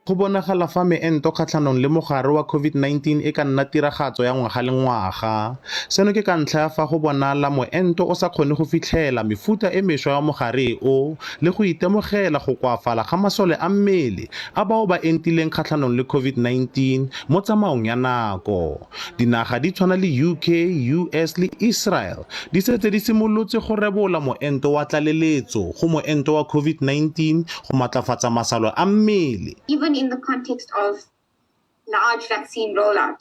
Go bonagala fa meento kgatlhanong le mogare wa COVID-19 e ka nna tiragatso ya ngwaga le ngwaga. Seno ke ka ntlha ya fa go bonala moento o sa kgone go fitlhela mefuta e mešwa ya mogare o le go itemogela go koafala ga masole a mmele a bao ba entileng kgatlhanong le COVID-19 mo tsamaong ya nako. Dinaga di tshwana le UK, US le Israel di setse di simolotse go rebola moento wa tlaleletso go moento wa COVID-19 go matlafatsa masalo a mmele. Even in the context of large vaccine rollout,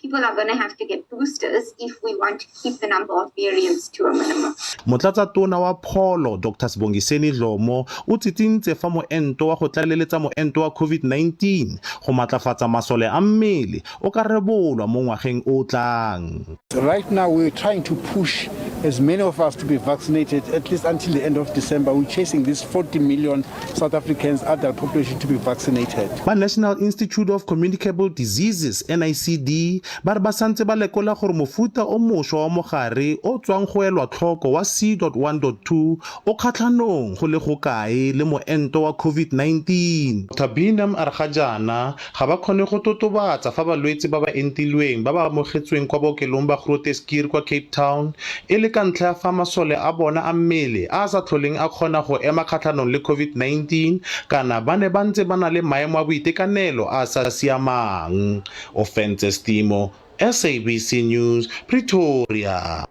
people are going to have to get boosters if we want to keep the number of variants to a minimum. Motlatsa tona wa pholo Dr. Sibongiseni Dlomo o tsitsintse fa moento wa go tlaleletsa moento wa COVID-19 go matlafatsa masole a mmele o ka rebolwa mo ngwageng o tlang. Right now we're trying to push as many of us to be vaccinated at least until the end of December. We're chasing this 40 million South Africans adult population to be vaccinated. Ba National Institute of Communicable Diseases NICD ba re ba santse ba lekola gore mofuta o mošwa wa mogare o tswang go elwa tlhoko wa C.1.2 o kgatlhanong go le go kae le moento wa COVID-19. Tabinam a re ga jaana ga ba kgone go totobatsa fa balwetsi ba ba entilweng ba ba amogetsweng kwa bookelong ba Groote kwa Cape Town e le ka ntlha ya fa masole a bona a mmele a sa tlholeng a kgona go ema kgatlhanong le COVID-19 kana ba ne ba ntse ba na le maemo a boitekanelo a sa siamang. Offense Stimo, SABC News, Pretoria.